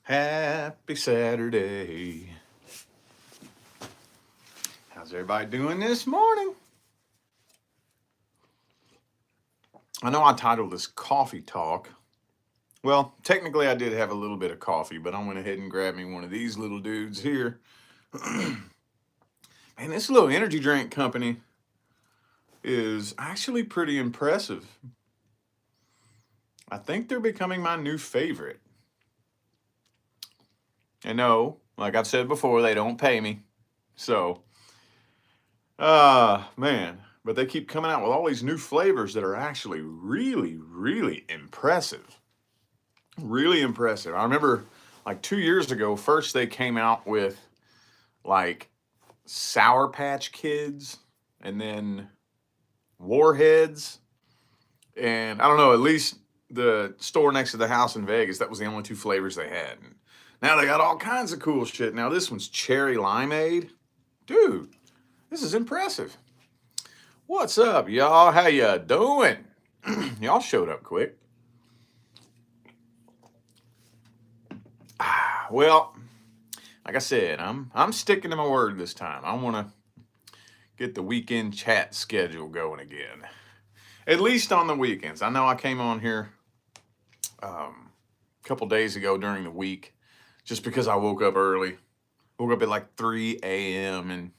Happy Saturday. How's everybody doing this morning? I know I titled this Coffee Talk. Well, technically I did have a little bit of coffee, but I went ahead and grabbed me one of these little dudes here. Man, this little energy drink company is actually pretty impressive. I think they're becoming my new favorite. And no, like I've said before, they don't pay me. So, man, but they keep coming out with all these new flavors that are actually really, really impressive. Really impressive. I remember like 2 years ago, first they came out with like Sour Patch Kids and then Warheads. And I don't know, at least the store next to the house in Vegas, that was the only two flavors they had. And now they got all kinds of cool shit. Now this one's cherry limeade. Dude, this is impressive. What's up, y'all? How ya doing? Y'all showed up quick. Well, like I said, I'm sticking to my word this time. I want to get the weekend chat schedule going again. At least on the weekends. I know I came on here a couple days ago during the week just because I woke up early. Woke up at like 3 a.m. and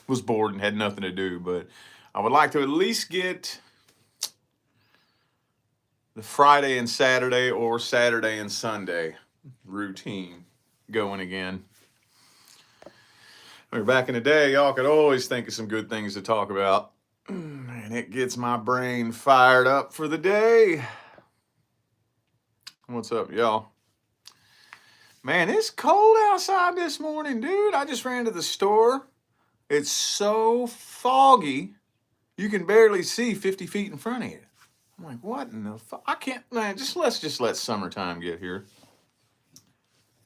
was bored and had nothing to do. But I would like to at least get the Friday and Saturday or Saturday and Sunday routine going again. I mean, back in the day, y'all could always think of some good things to talk about. And it gets my brain fired up for the day. What's up, y'all? Man, it's cold outside this morning, dude. I just ran to the store. It's so foggy, you can barely see 50 feet in front of you. I'm like, what in the fuck? I can't, man, let's let summertime get here.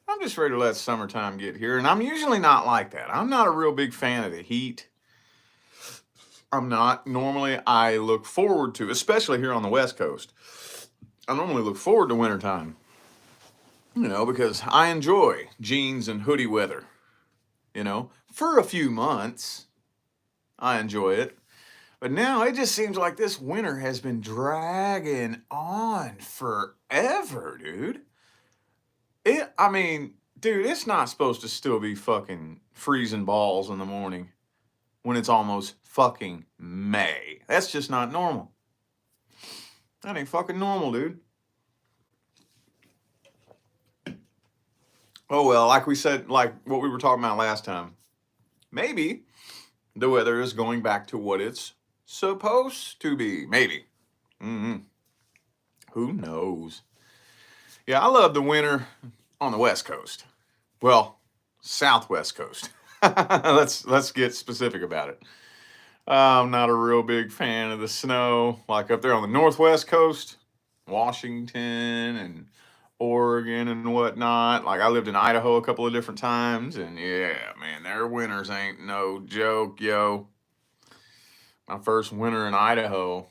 I'm just ready to let summertime get here. And I'm usually not like that. I'm not a real big fan of the heat. I'm not. Normally, I look forward to, especially here on the West Coast, I normally look forward to wintertime. You know, because I enjoy jeans and hoodie weather. You know, for a few months, I enjoy it. But now it just seems like this winter has been dragging on forever, dude. I mean, dude, it's not supposed to still be fucking freezing balls in the morning when it's almost fucking May. That's just not normal. That ain't fucking normal, dude. Oh well, like we said, like what we were talking about last time. Maybe the weather is going back to what it's supposed to be. Maybe. Mm-hmm. Who knows? Yeah, I love the winter on the West Coast. Well, Southwest Coast. Let's get specific about it. I'm not a real big fan of the snow. Like up there on the Northwest Coast, Washington and Oregon and whatnot. Like I lived in Idaho a couple of different times, and yeah, man, their winters ain't no joke, yo. My first winter in Idaho,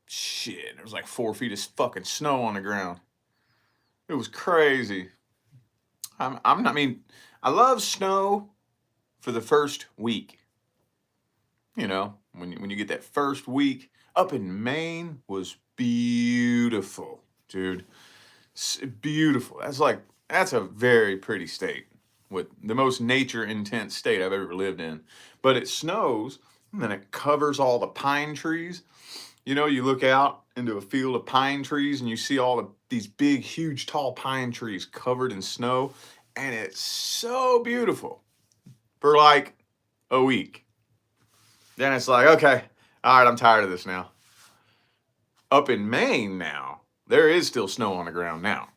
shit, there was like 4 feet of fucking snow on the ground. It was crazy. I mean, I love snow for the first week. You know, when you get that first week up in Maine was beautiful, dude. Beautiful. That's a very pretty state with the most nature intense state I've ever lived in. But it snows and then it covers all the pine trees. You know, you look out into a field of pine trees and you see these big, huge, tall pine trees covered in snow, and it's so beautiful for like a week. Then it's like, okay, all right, I'm tired of this now. Up in Maine now, there is still snow on the ground now.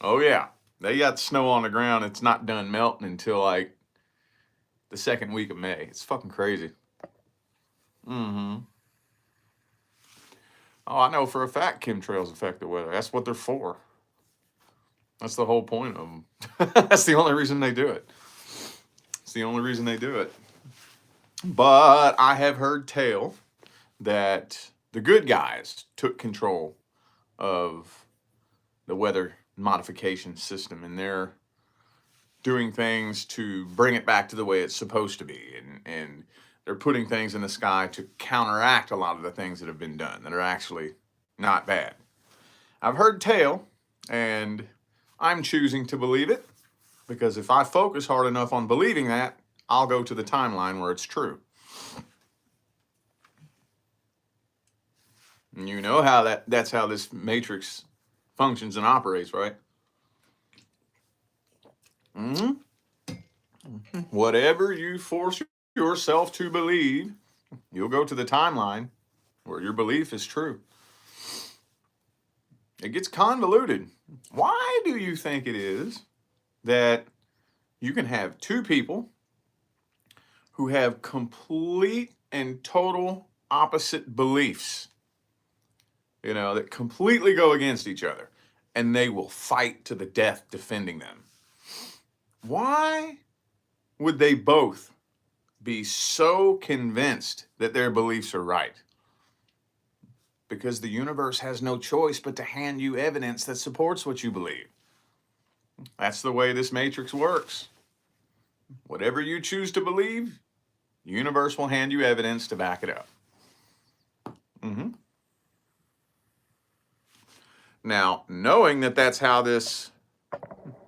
Oh yeah, they got snow on the ground. It's not done melting until like the second week of May. It's fucking crazy. Mm-hmm. Oh, I know for a fact chemtrails affect the weather. That's what they're for. That's the whole point of them. That's the only reason they do it. It's the only reason they do it. But I have heard tale that the good guys took control of the weather modification system, and they're doing things to bring it back to the way it's supposed to be, and they're putting things in the sky to counteract a lot of the things that have been done that are actually not bad. I've heard tale, and I'm choosing to believe it, because if I focus hard enough on believing that, I'll go to the timeline where it's true. And you know how that's how this matrix functions and operates, right? Mm-hmm. Whatever you force yourself to believe, you'll go to the timeline where your belief is true. It gets convoluted. Why do you think it is that you can have two people who have complete and total opposite beliefs, that completely go against each other, and they will fight to the death defending them? Why would they both be so convinced that their beliefs are right? Because the universe has no choice but to hand you evidence that supports what you believe. That's the way this matrix works. Whatever you choose to believe, the universe will hand you evidence to back it up. Mm-hmm. Now, knowing that that's how this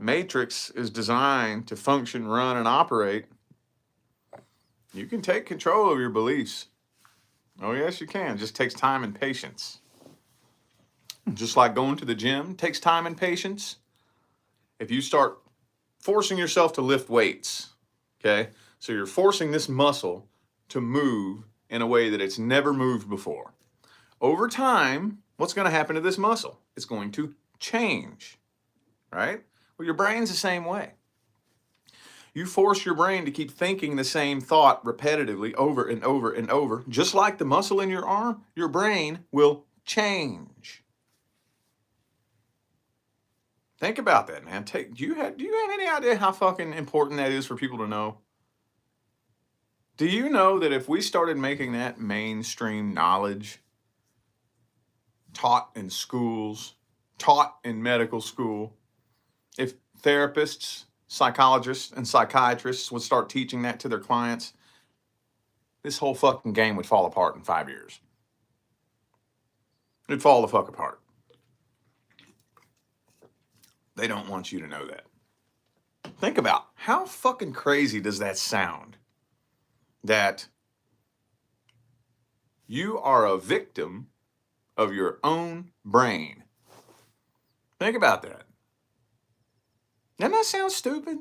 matrix is designed to function, run, and operate, you can take control of your beliefs. Oh, yes, you can. It just takes time and patience. Just like going to the gym takes time and patience. If you start forcing yourself to lift weights, okay, so you're forcing this muscle to move in a way that it's never moved before. Over time, what's going to happen to this muscle? It's going to change, right? Well, your brain's the same way. You force your brain to keep thinking the same thought repetitively over and over and over, just like the muscle in your arm, your brain will change. Think about that, man. Do you have any idea how fucking important that is for people to know? Do you know that if we started making that mainstream knowledge, taught in schools, taught in medical school, if therapists, psychologists, and psychiatrists would start teaching that to their clients, this whole fucking game would fall apart in 5 years. It'd fall the fuck apart. They don't want you to know that. Think about how fucking crazy does that sound? That you are a victim of your own brain. Think about that. Doesn't that sound stupid?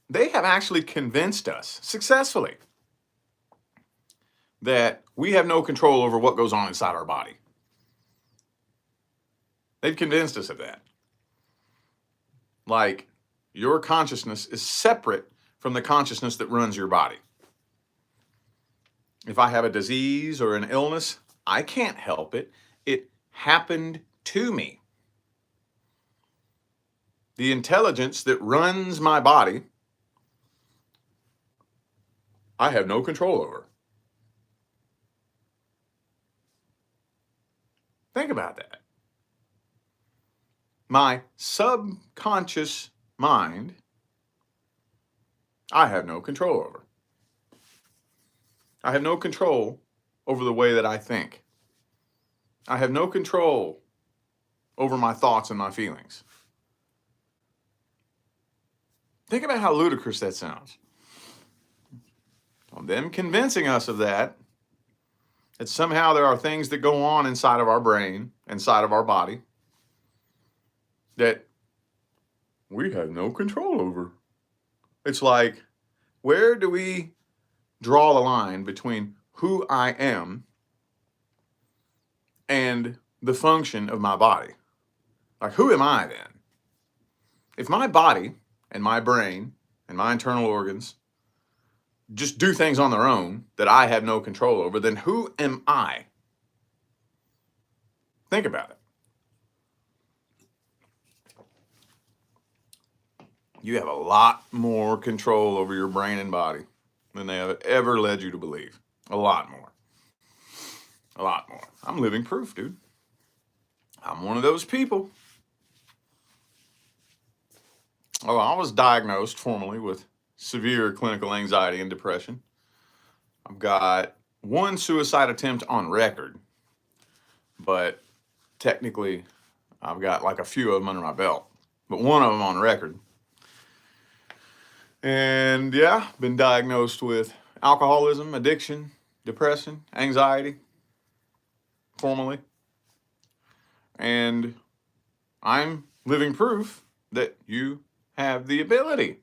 They have actually convinced us successfully that we have no control over what goes on inside our body. They've convinced us of that. Like, your consciousness is separate from the consciousness that runs your body. If I have a disease or an illness, I can't help it. It happened to me. The intelligence that runs my body, I have no control over. Think about that. My subconscious mind, I have no control over. I have no control over the way that I think. I have no control over my thoughts and my feelings. Think about how ludicrous that sounds. Well, them convincing us of that somehow there are things that go on inside of our brain, inside of our body, that we have no control over. It's like, where do we draw the line between who I am and the function of my body? Like, who am I then? If my body and my brain and my internal organs just do things on their own that I have no control over, then who am I? Think about it. You have a lot more control over your brain and body than they have ever led you to believe. A lot more. A lot more. I'm living proof, dude. I'm one of those people. Oh, I was diagnosed formally with severe clinical anxiety and depression. I've got one suicide attempt on record, but technically I've got like a few of them under my belt, but one of them on record. And yeah, been diagnosed with alcoholism, addiction, depression, anxiety, formally. And I'm living proof that you have the ability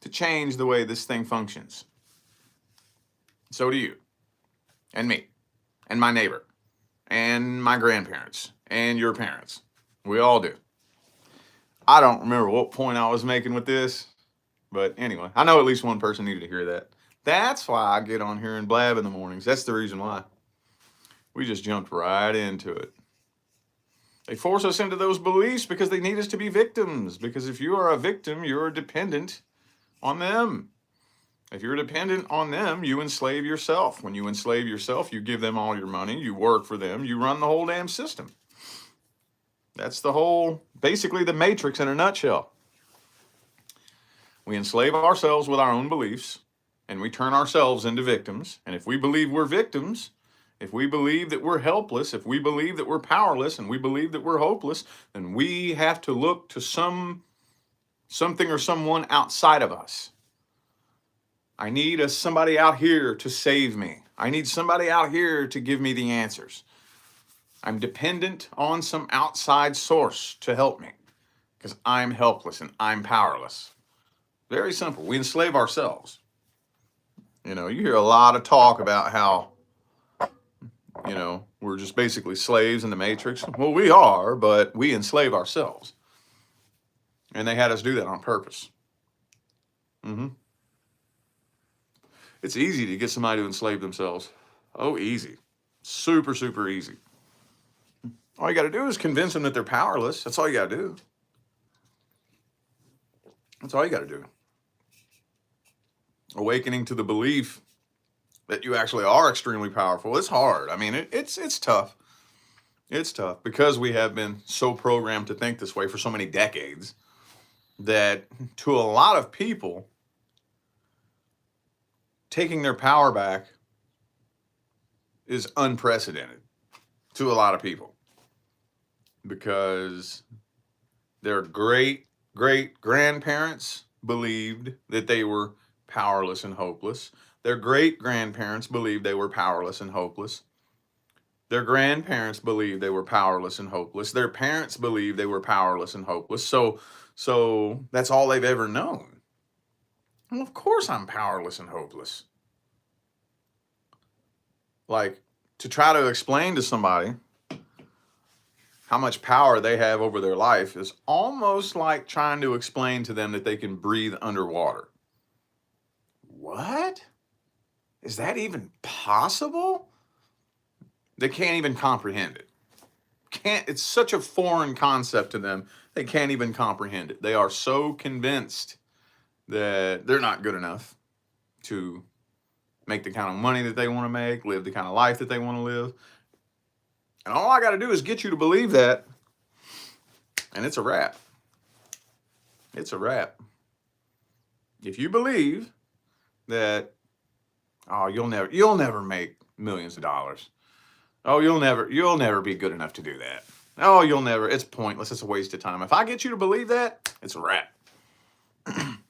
to change the way this thing functions. So do you, and me, and my neighbor, and my grandparents, and your parents. We all do. I don't remember what point I was making with this, but anyway, I know at least one person needed to hear that. That's why I get on here and blab in the mornings. That's the reason why. We just jumped right into it. They force us into those beliefs because they need us to be victims. Because if you are a victim, you're dependent on them. If you're dependent on them, you enslave yourself. When you enslave yourself, you give them all your money, you work for them, you run the whole damn system. That's the whole, basically the matrix in a nutshell. We enslave ourselves with our own beliefs, and we turn ourselves into victims. And if we believe we're victims, if we believe that we're helpless, if we believe that we're powerless, and we believe that we're hopeless, then we have to look to something or someone outside of us. I need somebody out here to save me. I need somebody out here to give me the answers. I'm dependent on some outside source to help me because I'm helpless and I'm powerless. Very simple. We enslave ourselves. You know, you hear a lot of talk about how, you know, we're just basically slaves in the matrix. Well, we are, but we enslave ourselves. And they had us do that on purpose. It's easy to get somebody to enslave themselves. Oh, easy. Super, super easy. All you got to do is convince them that they're powerless. That's all you got to do. That's all you got to do. Awakening to the belief that you actually are extremely powerful. It's hard. I mean, it's tough. It's tough because we have been so programmed to think this way for so many decades that to a lot of people, taking their power back is unprecedented to a lot of people because their great grandparents believed that they were powerless and hopeless. Their great grandparents believed they were powerless and hopeless. Their grandparents believed they were powerless and hopeless. Their parents believed they were powerless and hopeless. So that's all they've ever known. Well, of course I'm powerless and hopeless. Like, to try to explain to somebody how much power they have over their life is almost like trying to explain to them that they can breathe underwater. What? Is that even possible? They can't even comprehend it. It's such a foreign concept to them, they can't even comprehend it. They are so convinced that they're not good enough to make the kind of money that they want to make, live the kind of life that they want to live. And all I got to do is get you to believe that, and it's a wrap. It's a wrap. If you believe that, oh, you'll never make millions of dollars. Oh, you'll never be good enough to do that. Oh, it's pointless. It's a waste of time. If I get you to believe that, it's a wrap.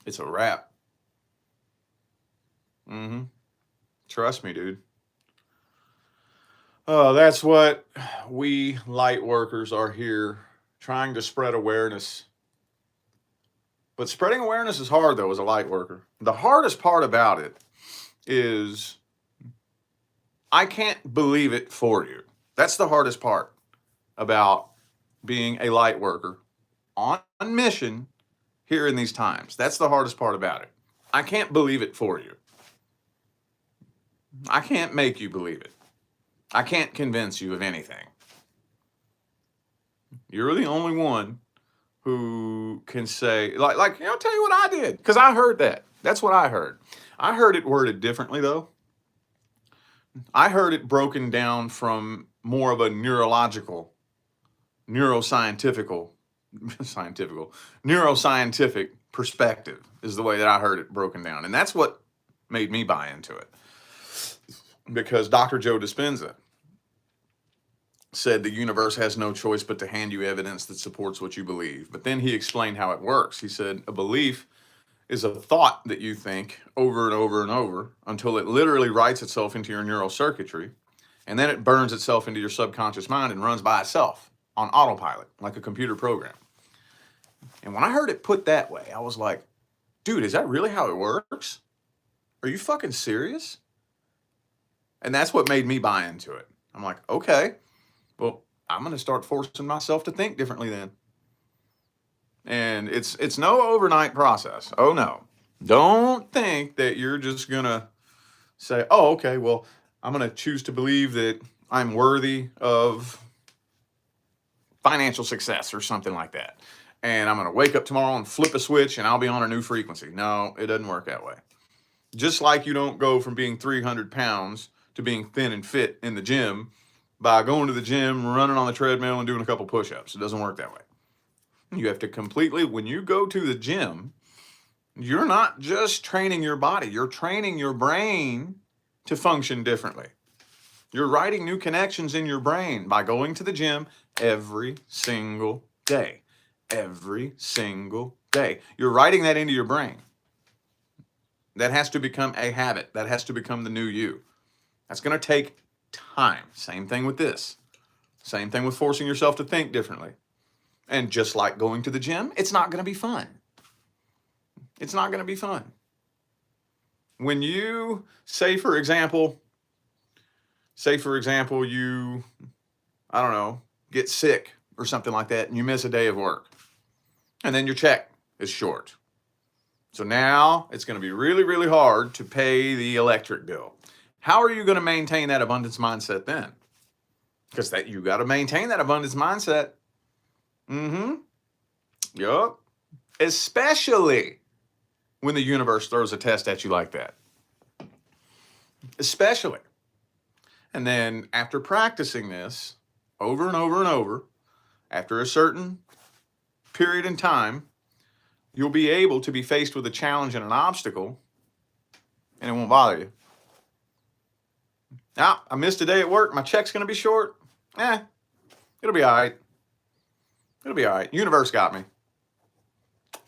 It's a wrap. Trust me, dude. Oh, that's what we light workers are here trying to spread awareness. But spreading awareness is hard, though, as a light worker. The hardest part about it is I can't believe it for you. That's the hardest part about being a light worker on mission here in these times. That's the hardest part about it. I can't believe it for you. I can't make you believe it. I can't convince you of anything. You're the only one who can say, like, you know, tell you what I did, because I heard that. That's what I heard. I heard it worded differently, though. I heard it broken down from more of a neuroscientific neuroscientific perspective is the way that I heard it broken down. And that's what made me buy into it. Because Dr. Joe Dispenza said the universe has no choice but to hand you evidence that supports what you believe. But then he explained how it works. He said a belief is a thought that you think over and over and over until it literally writes itself into your neural circuitry, and then it burns itself into your subconscious mind and runs by itself on autopilot, like a computer program. And when I heard it put that way, I was like, dude, is that really how it works? Are you fucking serious? And that's what made me buy into it. I'm like, okay, well, I'm going to start forcing myself to think differently then. And it's no overnight process. Oh, no. Don't think that you're just going to say, oh, okay, well, I'm going to choose to believe that I'm worthy of financial success or something like that. And I'm going to wake up tomorrow and flip a switch and I'll be on a new frequency. No, it doesn't work that way. Just like you don't go from being 300 pounds to being thin and fit in the gym by going to the gym, running on the treadmill, and doing a couple push-ups. It doesn't work that way. You have to completely, when you go to the gym, you're not just training your body, you're training your brain to function differently. You're writing new connections in your brain by going to the gym every single day. Every single day. You're writing that into your brain. That has to become a habit. That has to become the new you. That's going to take time. Same thing with this. Same thing with forcing yourself to think differently. And just like going to the gym, it's not going to be fun. It's not going to be fun. When you, say for example, you, I don't know, get sick or something like that and you miss a day of work. And then your check is short. So now it's going to be really, really hard to pay the electric bill. How are you going to maintain that abundance mindset then? Because that you got to maintain that abundance mindset. Yup. Especially when the universe throws a test at you like that. Especially. And then after practicing this over and over and over, after a certain period in time, you'll be able to be faced with a challenge and an obstacle, and it won't bother you. Now, I missed a day at work. My check's going to be short. It'll be all right. It'll be all right. Universe got me.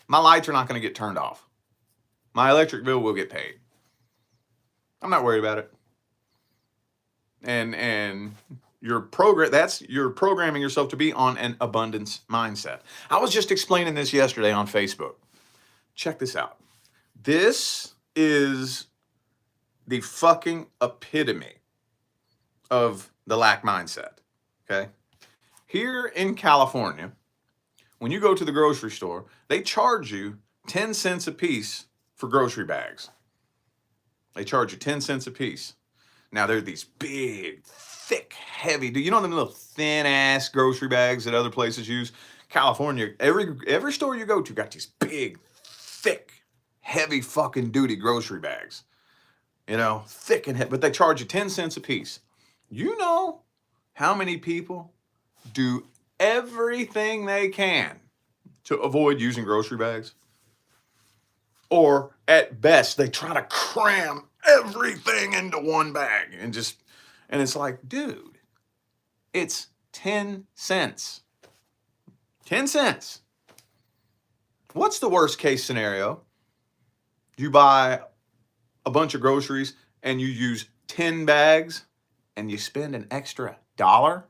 My lights are not going to get turned off. My electric bill will get paid. I'm not worried about it. And you're programming yourself to be on an abundance mindset. I was just explaining this yesterday on Facebook. Check this out. This is the fucking epitome of the lack mindset. Okay? Here in California, when you go to the grocery store, they charge you 10 cents a piece for grocery bags. They charge you 10 cents a piece. Now, they're these big, thick, heavy, you know them little thin-ass grocery bags that other places use? California, every store you go to got these big, thick, heavy fucking duty grocery bags. You know, thick and heavy, but they charge you 10 cents a piece. You know how many people do everything they can to avoid using grocery bags? Or at best, they try to cram everything into one bag and it's like, dude, it's 10 cents. 10 cents. What's the worst case scenario? You buy a bunch of groceries and you use 10 bags and you spend an extra $1?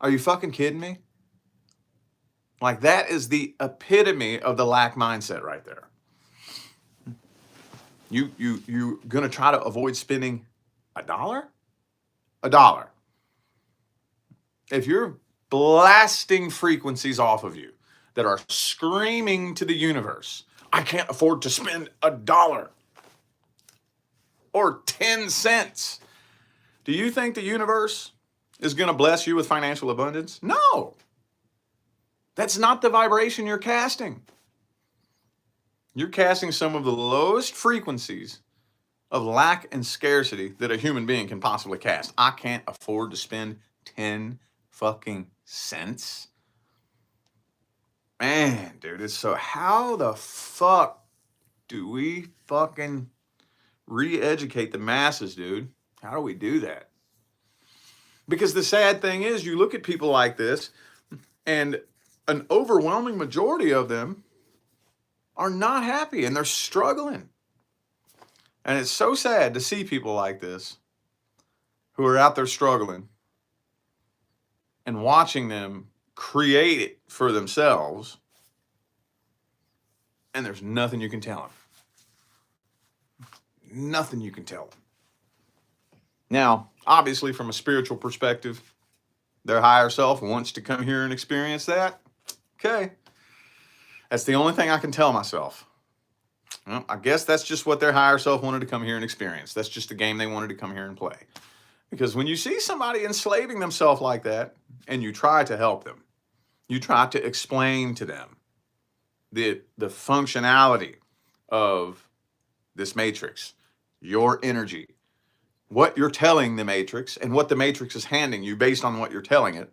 Are you fucking kidding me? Like, that is the epitome of the lack mindset right there. You gonna try to avoid spending $1? $1. If you're blasting frequencies off of you that are screaming to the universe, I can't afford to spend $1 or 10 cents. Do you think the universe is going to bless you with financial abundance? No. That's not the vibration you're casting. You're casting some of the lowest frequencies of lack and scarcity that a human being can possibly cast. I can't afford to spend 10 fucking sense? Man, dude, it's so, how the fuck do we fucking re-educate the masses, dude? How do we do that? Because the sad thing is, you look at people like this, and an overwhelming majority of them are not happy and they're struggling. And it's so sad to see people like this who are out there struggling and watching them create it for themselves, and there's nothing you can tell them. Nothing you can tell them. Now, obviously, from a spiritual perspective, their higher self wants to come here and experience that. Okay. That's the only thing I can tell myself. Well, I guess that's just what their higher self wanted to come here and experience. That's just the game they wanted to come here and play. Because when you see somebody enslaving themselves like that, and you try to help them, you try to explain to them the functionality of this matrix, your energy, what you're telling the matrix, and what the matrix is handing you based on what you're telling it,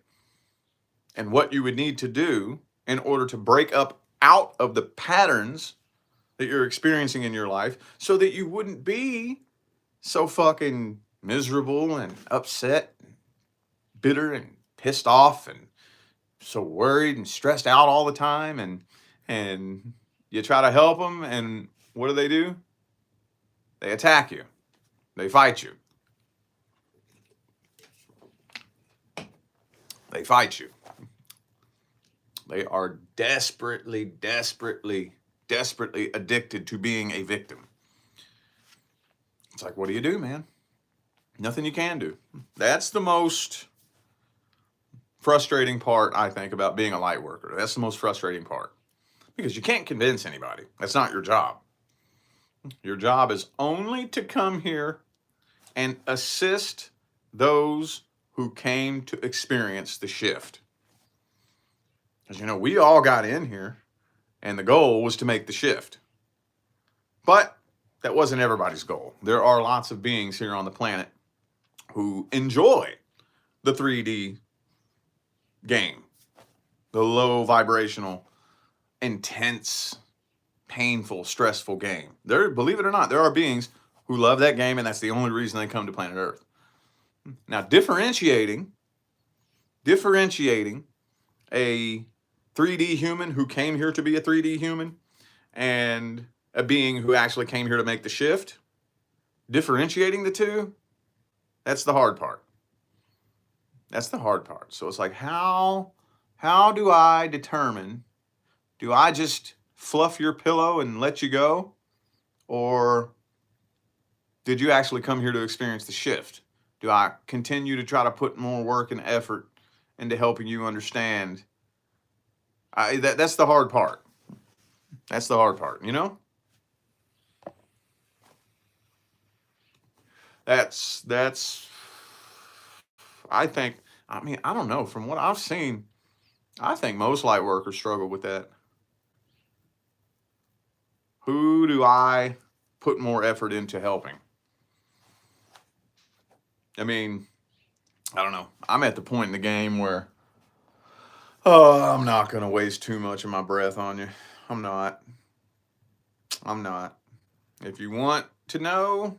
and what you would need to do in order to break up out of the patterns that you're experiencing in your life, so that you wouldn't be so fucking miserable and upset, and bitter and pissed off, and so worried and stressed out all the time. And you try to help them, and what do? They attack you. They fight you. They fight you. They are desperately, desperately, desperately addicted to being a victim. It's like, what do you do, man? Nothing you can do. That's the most frustrating part, I think, about being a light worker. That's the most frustrating part. Because you can't convince anybody. That's not your job. Your job is only to come here and assist those who came to experience the shift. Because, you know, we all got in here, and the goal was to make the shift. But that wasn't everybody's goal. There are lots of beings here on the planet who enjoy the 3D game, the low vibrational, intense, painful, stressful game. There, believe it or not, there are beings who love that game, and that's the only reason they come to planet Earth. Now, differentiating a 3D human who came here to be a 3D human and a being who actually came here to make the shift, differentiating the two, that's the hard part. That's the hard part. So it's like, how do I determine, do I just fluff your pillow and let you go? Or did you actually come here to experience the shift? Do I continue to try to put more work and effort into helping you understand? That's the hard part. That's the hard part, you know? That's I think, I mean, I don't know. From what I've seen, I think most light workers struggle with that. Who do I put more effort into helping? I mean, I don't know. I'm at the point in the game where, oh, I'm not going to waste too much of my breath on you. I'm not. If you want to know,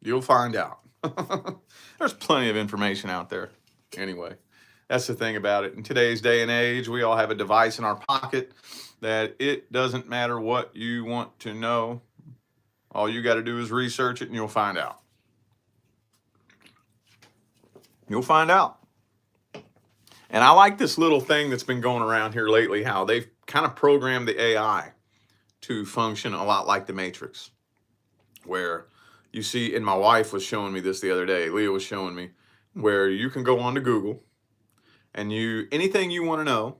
you'll find out. There's plenty of information out there. Anyway, that's the thing about it. In today's day and age, we all have a device in our pocket that it doesn't matter what you want to know. All you got to do is research it, and you'll find out. You'll find out. And I like this little thing that's been going around here lately, how they've kind of programmed the AI to function a lot like the Matrix, where you see, and my wife was showing me this the other day, Leah was showing me, where you can go on to Google, and anything you want to know,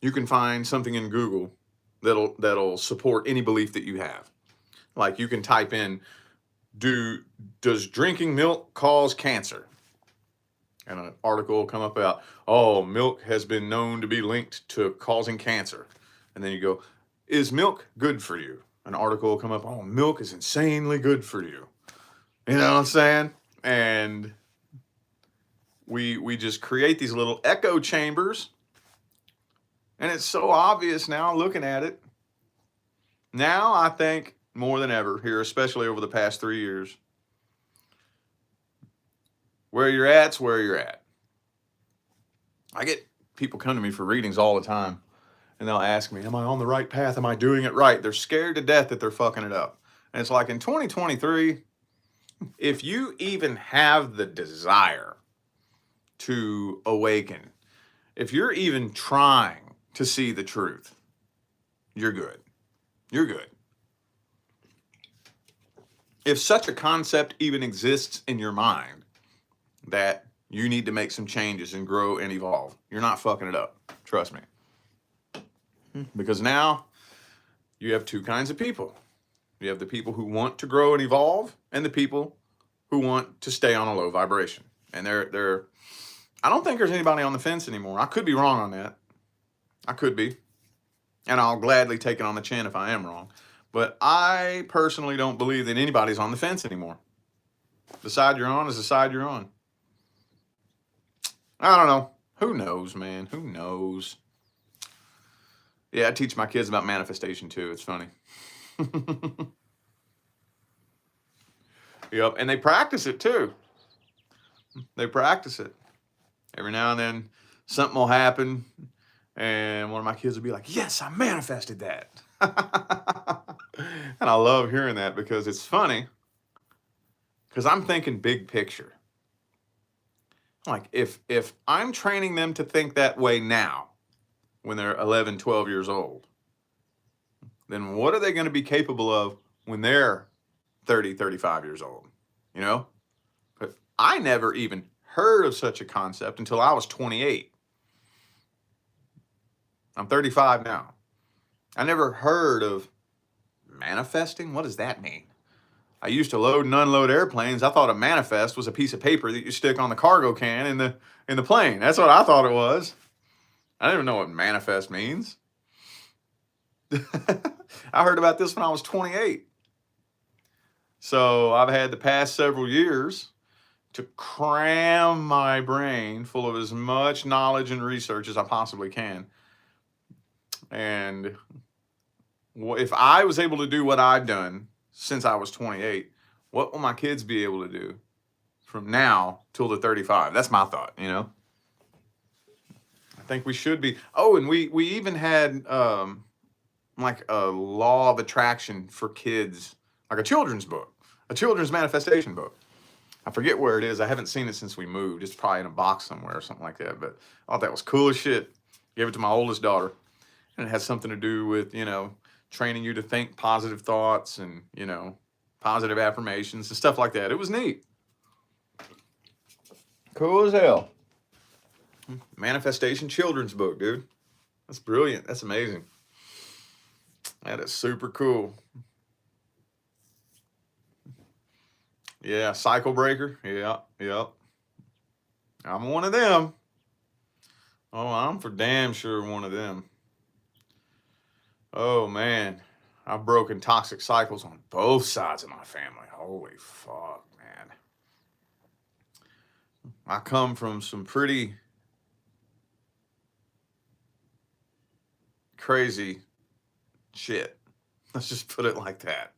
you can find something in Google that'll support any belief that you have. Like, you can type in, does drinking milk cause cancer? And an article will come up about, oh, milk has been known to be linked to causing cancer. And then you go, is milk good for you? An article will come up, oh, milk is insanely good for you. You know what I'm saying? And we just create these little echo chambers, and it's so obvious now looking at it. Now I think more than ever here, especially over the past 3 years, where you're at's where you're at. I get people come to me for readings all the time, and they'll ask me, am I on the right path? Am I doing it right? They're scared to death that they're fucking it up. And it's like in 2023, if you even have the desire to awaken, if you're even trying to see the truth, you're good. You're good. If such a concept even exists in your mind that you need to make some changes and grow and evolve, you're not fucking it up. Trust me. Because now you have two kinds of people. You have the people who want to grow and evolve, and the people who want to stay on a low vibration. And they're I don't think there's anybody on the fence anymore. I could be wrong on that. I could be. And I'll gladly take it on the chin if I am wrong. But I personally don't believe that anybody's on the fence anymore. The side you're on is the side you're on. I don't know. Who knows, man? Who knows? Yeah, I teach my kids about manifestation too. It's funny. Yep, and they practice it too. They practice it. Every now and then something will happen and one of my kids will be like, yes, I manifested that. And I love hearing that because it's funny. Because I'm thinking big picture. Like if I'm training them to think that way now, when they're 11, 12 years old, then what are they going to be capable of when they're 30, 35 years old? You know? But I never even heard of such a concept until I was 28. I'm 35 now. I never heard of manifesting. What does that mean? I used to load and unload airplanes. I thought a manifest was a piece of paper that you stick on the cargo can in the plane. That's what I thought it was. I didn't even know what manifest means. I heard about this when I was 28. So I've had the past several years to cram my brain full of as much knowledge and research as I possibly can. And if I was able to do what I've done since I was 28, what will my kids be able to do from now till they're 35? That's my thought, you know? I think we should be. Oh, and we even had like a law of attraction for kids, like a children's book, a children's manifestation book. I forget where it is. I haven't seen it since we moved. It's probably in a box somewhere or something like that. But I thought that was cool as shit. Gave it to my oldest daughter. And it has something to do with, you know, training you to think positive thoughts and, you know, positive affirmations and stuff like that. It was neat. Cool as hell. Manifestation children's book, dude. That's brilliant. That's amazing. That is super cool. Yeah, cycle breaker. Yeah. I'm one of them. Oh, I'm for damn sure one of them. Oh, man. I've broken toxic cycles on both sides of my family. Holy fuck, man. I come from some pretty crazy shit. Let's just put it like that.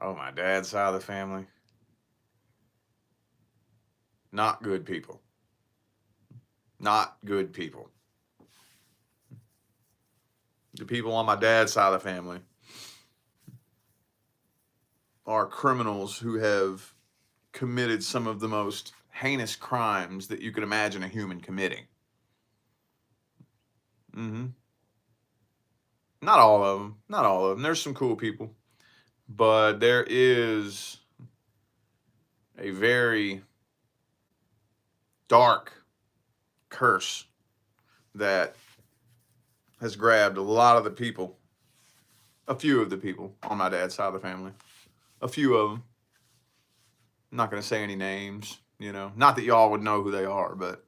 Oh, my dad's side of the family. Not good people. Not good people. The people on my dad's side of the family are criminals who have committed some of the most heinous crimes that you could imagine a human committing. Not all of them. Not all of them. There's some cool people. But there is a very dark curse that has grabbed a lot of the people, a few of the people on my dad's side of the family, a few of them. I'm not going to say any names, you know, not that y'all would know who they are, but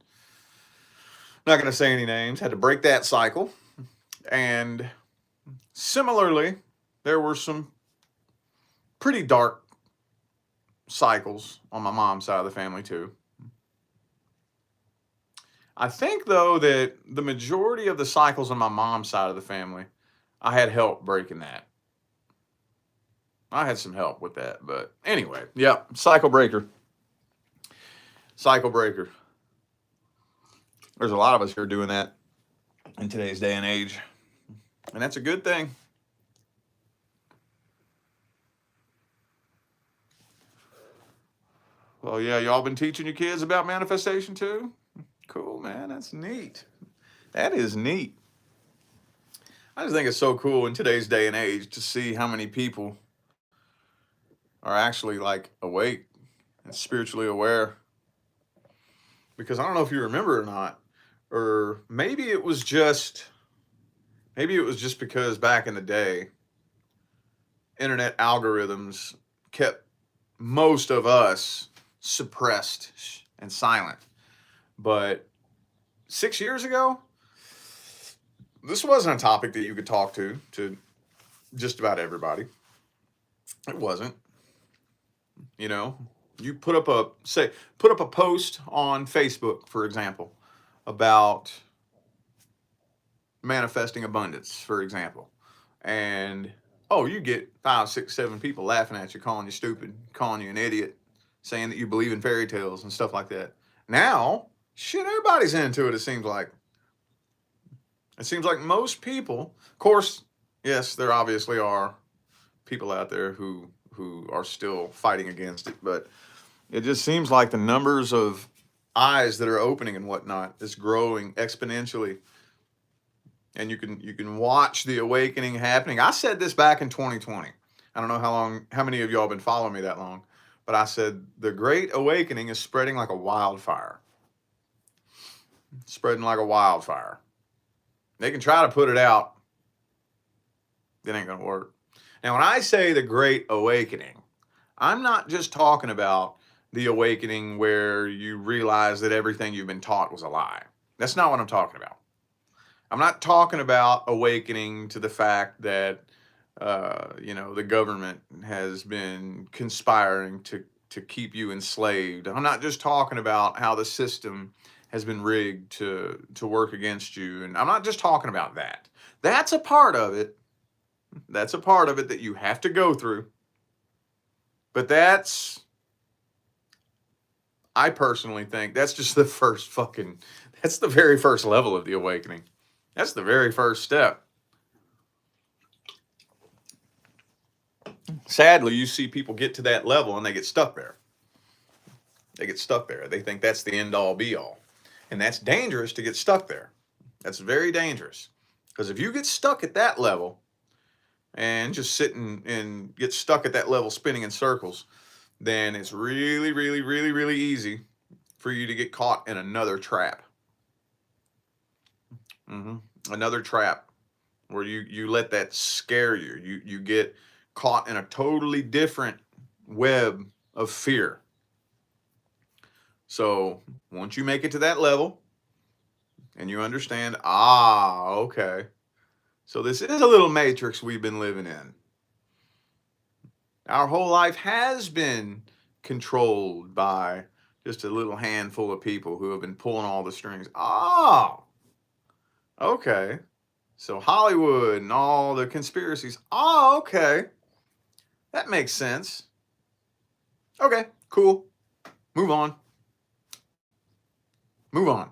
not going to say any names. Had to break that cycle. And similarly, there were some pretty dark cycles on my mom's side of the family too. I think though that the majority of the cycles on my mom's side of the family, I had help breaking that. I had some help with that, but anyway, yeah, cycle breaker. Cycle breaker. There's a lot of us here doing that in today's day and age, and that's a good thing. Well, yeah, y'all been teaching your kids about manifestation too? Cool, man. That's neat. That is neat. I just think it's so cool in today's day and age to see how many people are actually like awake and spiritually aware. Because I don't know if you remember or not, or maybe it was just because back in the day, internet algorithms kept most of us suppressed and silent. But 6 years ago, this wasn't a topic that you could talk to just about everybody. It wasn't. You know, you put up a post on Facebook, for example, about manifesting abundance, for example, and oh, you get 5, 6, 7 people laughing at you, calling you stupid, calling you an idiot, saying that you believe in fairy tales and stuff like that. Now, shit, everybody's into it. It seems like. It seems like most people, of course, yes, there obviously are people out there who are still fighting against it, but it just seems like the numbers of eyes that are opening and whatnot is growing exponentially. And you can watch the awakening happening. I said this back in 2020. I don't know how many of y'all been following me that long, but I said the Great Awakening is spreading like a wildfire. Spreading like a wildfire. They can try to put it out. It ain't gonna work. Now, when I say the Great Awakening, I'm not just talking about the awakening where you realize that everything you've been taught was a lie. That's not what I'm talking about. I'm not talking about awakening to the fact that the government has been conspiring to keep you enslaved. I'm not just talking about how the system has been rigged to work against you, and I'm not just talking about that. That's a part of it. That's a part of it that you have to go through. But I personally think that's just that's the very first level of the awakening. That's the very first step. Sadly, you see people get to that level and they get stuck there. They get stuck there. They think that's the end all be all. And that's dangerous to get stuck there. That's very dangerous. Because if you get stuck at that level and just sit and get stuck at that level spinning in circles, then it's really, really, really, really easy for you to get caught in another trap. Another trap where you let that scare you. You get caught in a totally different web of fear. So once you make it to that level and you understand, okay, so this is a little matrix we've been living in. Our whole life has been controlled by just a little handful of people who have been pulling all the strings. Okay. So Hollywood and all the conspiracies. Okay. That makes sense. Okay, cool. Move on. Move on.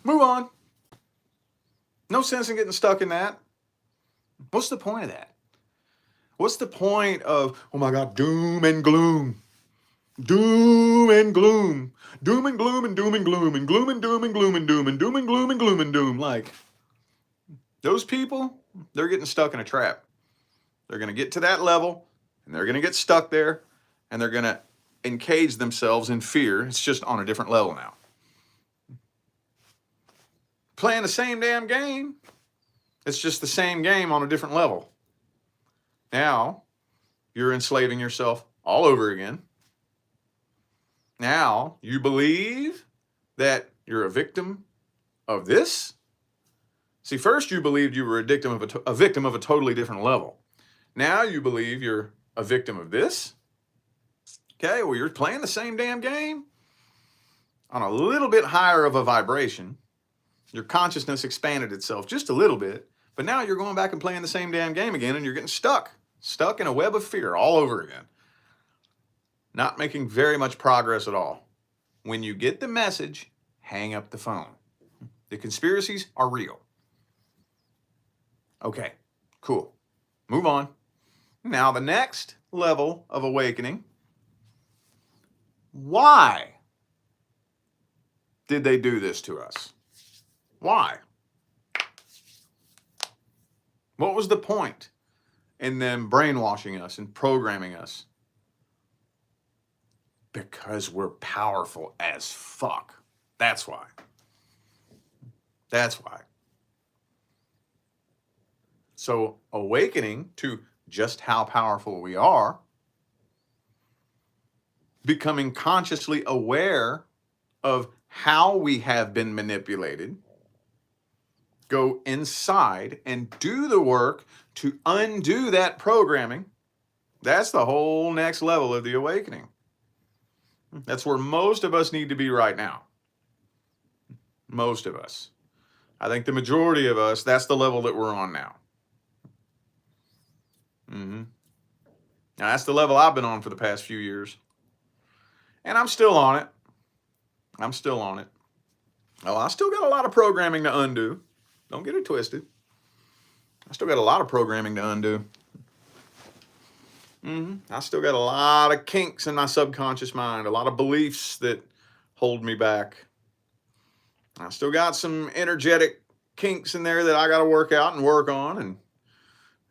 Move on. No sense in getting stuck in that. What's the point of that? What's the point of, oh my God, doom and gloom? Doom and gloom. Doom and gloom and doom and gloom and gloom and doom and gloom and doom and doom and gloom and gloom and doom. Like, those people, they're getting stuck in a trap. They're going to get to that level and they're going to get stuck there and they're going to encage themselves in fear. It's just on a different level now. Playing the same damn game. It's just the same game on a different level. Now, you're enslaving yourself all over again. Now, you believe that you're a victim of this? See, first you believed you were a victim of a totally different level. Now you believe you're a victim of this? Okay, well, you're playing the same damn game. on a little bit higher of a vibration. Your consciousness expanded itself just a little bit, but now you're going back and playing the same damn game again, and you're getting stuck in a web of fear all over again. Not making very much progress at all. When you get the message, hang up the phone. The conspiracies are real. Okay, cool. Move on. Now, the next level of awakening. Why did they do this to us? Why? What was the point in them brainwashing us and programming us? Because we're powerful as fuck. That's why. That's why. So, awakening to just how powerful we are, becoming consciously aware of how we have been manipulated, go inside and do the work to undo that programming. That's the whole next level of the awakening. That's where most of us need to be right now. Most of us. I think the majority of us, that's the level that we're on now. Now, that's the level I've been on for the past few years. And I'm still on it. I'm still on it. Oh, I still got a lot of programming to undo. Don't get it twisted. I still got a lot of programming to undo. I still got a lot of kinks in my subconscious mind, a lot of beliefs that hold me back. I still got some energetic kinks in there that I got to work out and work on,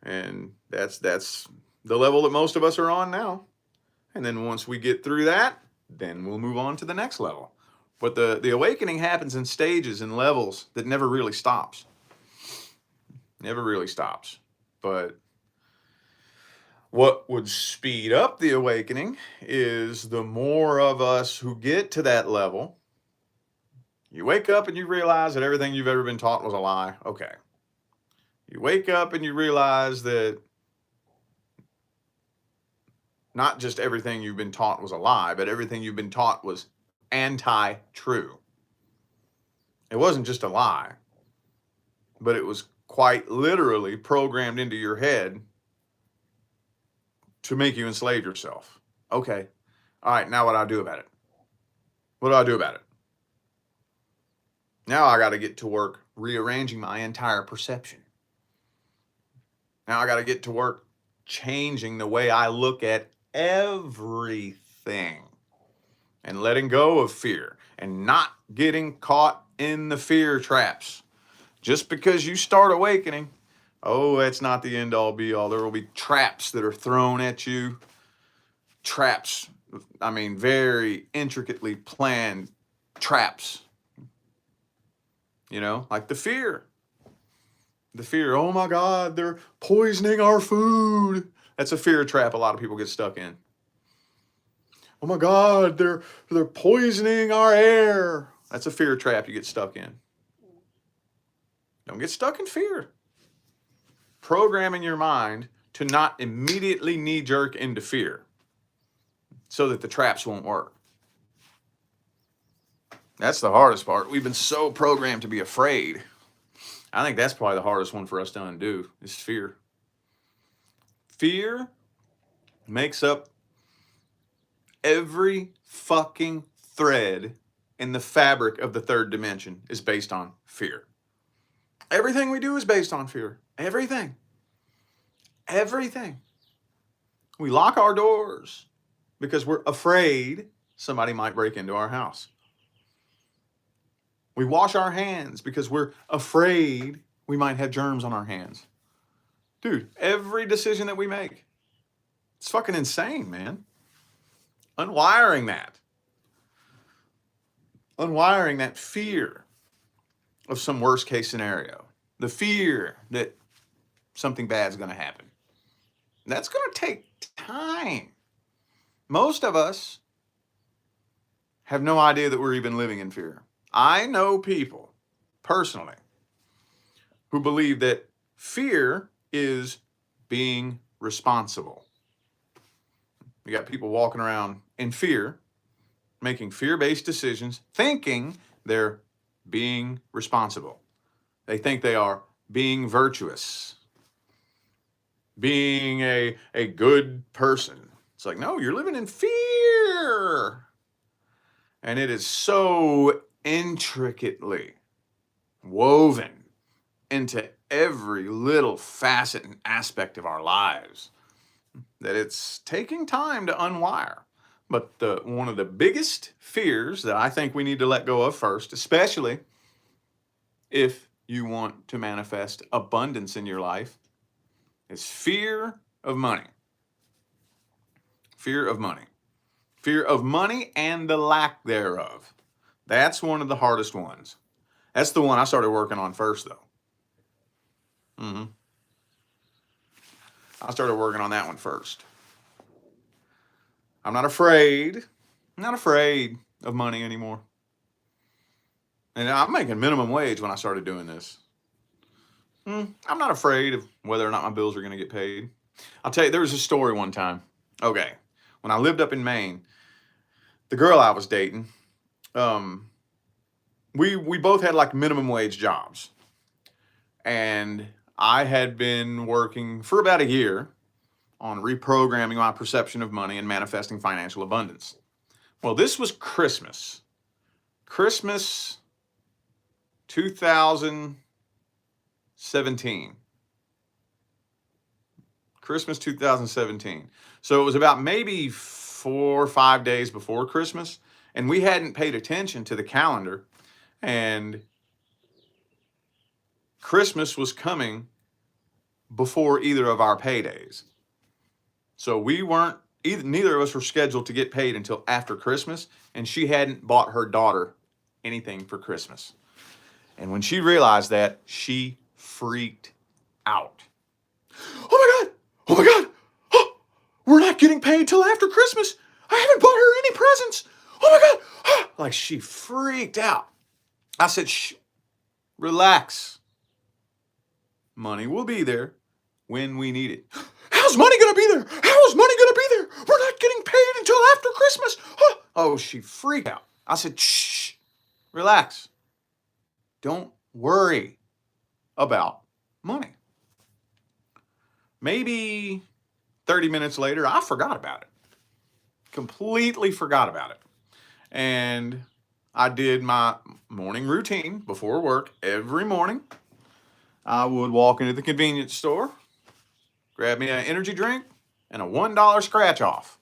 and that's the level that most of us are on now. And then once we get through that, then we'll move on to the next level. But the awakening happens in stages and levels that never really stops. Never really stops. But what would speed up the awakening is the more of us who get to that level. You wake up and you realize that everything you've ever been taught was a lie. Okay. You wake up and you realize that not just everything you've been taught was a lie, but everything you've been taught was anti-true. It wasn't just a lie, but it was quite literally programmed into your head to make you enslave yourself. Okay. All right. Now what do I do about it? What do I do about it? Now I got to get to work rearranging my entire perception. Now I got to get to work changing the way I look at everything and letting go of fear and not getting caught in the fear traps. Just because you start awakening, oh, that's not the end all be all. There will be traps that are thrown at you. Traps, I mean, very intricately planned traps. You know, like the fear. The fear, oh my God, they're poisoning our food. That's a fear trap a lot of people get stuck in. Oh my God, they're poisoning our air. That's a fear trap you get stuck in. Don't get stuck in fear. Programming your mind to not immediately knee-jerk into fear so that the traps won't work. That's the hardest part. We've been so programmed to be afraid. I think that's probably the hardest one for us to undo is fear. Fear makes up every fucking thread in the fabric of the third dimension is based on fear. Everything we do is based on fear. Everything. Everything. We lock our doors because we're afraid somebody might break into our house. We wash our hands because we're afraid we might have germs on our hands. Dude, every decision that we make, it's fucking insane, man. Unwiring that fear of some worst case scenario, the fear that something bad is going to happen. That's going to take time. Most of us have no idea that we're even living in fear. I know people personally who believe that fear is being responsible. You got people walking around in fear making fear-based decisions, thinking they're being responsible. They think they are being virtuous, being a good person. It's like, no, you're living in fear. And it is so intricately woven into every little facet and aspect of our lives that it's taking time to unwire. But one of the biggest fears that I think we need to let go of first, especially if you want to manifest abundance in your life, is fear of money. Fear of money. Fear of money and the lack thereof. That's one of the hardest ones. That's the one I started working on first, though. I started working on that one first. I'm not afraid. I'm not afraid of money anymore. And I'm making minimum wage when I started doing this. I'm not afraid of whether or not my bills are going to get paid. I'll tell you, there was a story one time. Okay. When I lived up in Maine, the girl I was dating, we both had like minimum wage jobs. And I had been working for about a year on reprogramming my perception of money and manifesting financial abundance. Well, this was Christmas. Christmas 2017. Christmas 2017. So it was about maybe 4 or 5 days before Christmas, and we hadn't paid attention to the calendar, and Christmas was coming before either of our paydays. So we weren't, neither of us were scheduled to get paid until after Christmas, and she hadn't bought her daughter anything for Christmas. And when she realized that, she freaked out. Oh my God! Oh my God! Oh, we're not getting paid till after Christmas. I haven't bought her any presents. Oh my God! Oh, like she freaked out. I said, shh, relax. Money will be there when we need it. How's money going to be there? How is money going to be there? We're not getting paid until after Christmas. Oh, she freaked out. I said, shh, relax. Don't worry about money. Maybe 30 minutes later, I forgot about it. Completely forgot about it. And I did my morning routine before work every morning. I would walk into the convenience store, grab me an energy drink and a $1 scratch off.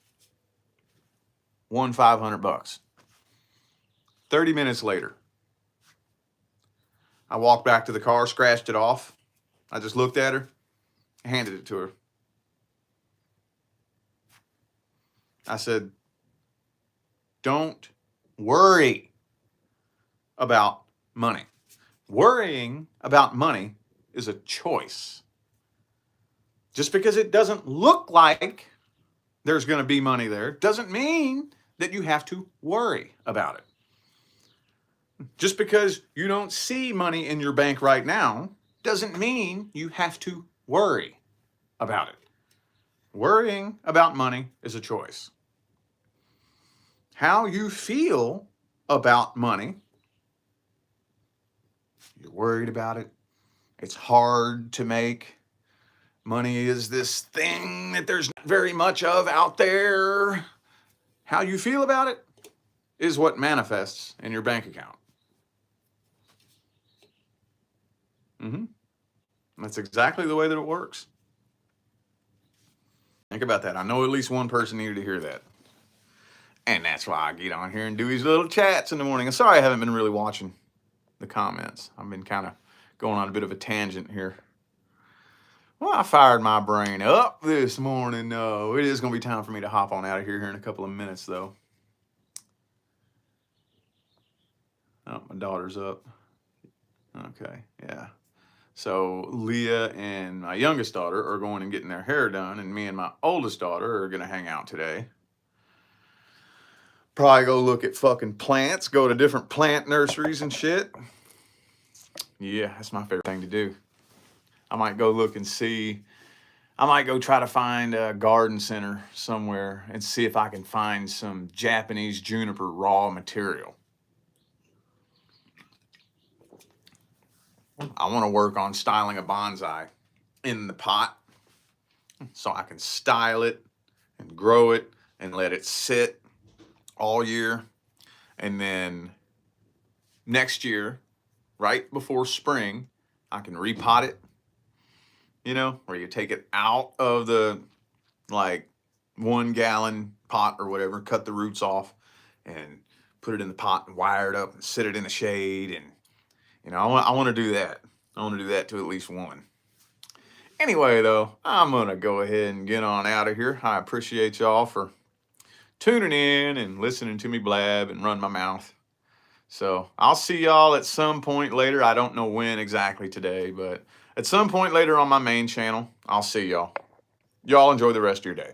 Won $500. 30 minutes later, I walked back to the car, scratched it off. I just looked at her, handed it to her. I said, don't worry about money. Worrying about money is a choice. Just because it doesn't look like there's going to be money there doesn't mean that you have to worry about it. Just because you don't see money in your bank right now doesn't mean you have to worry about it. Worrying about money is a choice. How you feel about money, you're worried about it, it's hard to make. Money is this thing that there's not very much of out there. How you feel about it is what manifests in your bank account. That's exactly the way that it works. Think about that. I know at least one person needed to hear that. And that's why I get on here and do these little chats in the morning. I'm sorry I haven't been really watching the comments. I've been kind of going on a bit of a tangent here. Well, I fired my brain up this morning. No, it is going to be time for me to hop on out of here in a couple of minutes, though. Oh, my daughter's up. Okay, yeah. So Leah and my youngest daughter are going and getting their hair done, and me and my oldest daughter are going to hang out today. Probably go look at fucking plants, go to different plant nurseries and shit. Yeah, that's my favorite thing to do. I might go look and see I might go try to find a garden center somewhere and see if I can find some Japanese juniper raw material. I want to work on styling a bonsai in the pot so I can style it and grow it and let it sit all year. And then next year, right before spring, I can repot it, you know, where you take it out of the like 1 gallon pot or whatever, cut the roots off and put it in the pot and wire it up and sit it in the shade. And, you know, I want to do that. I want to do that to at least one. Anyway, though, I'm going to go ahead and get on out of here. I appreciate y'all for tuning in and listening to me blab and run my mouth. So I'll see y'all at some point later. I don't know when exactly today, but at some point later on my main channel, I'll see y'all. Y'all enjoy the rest of your day.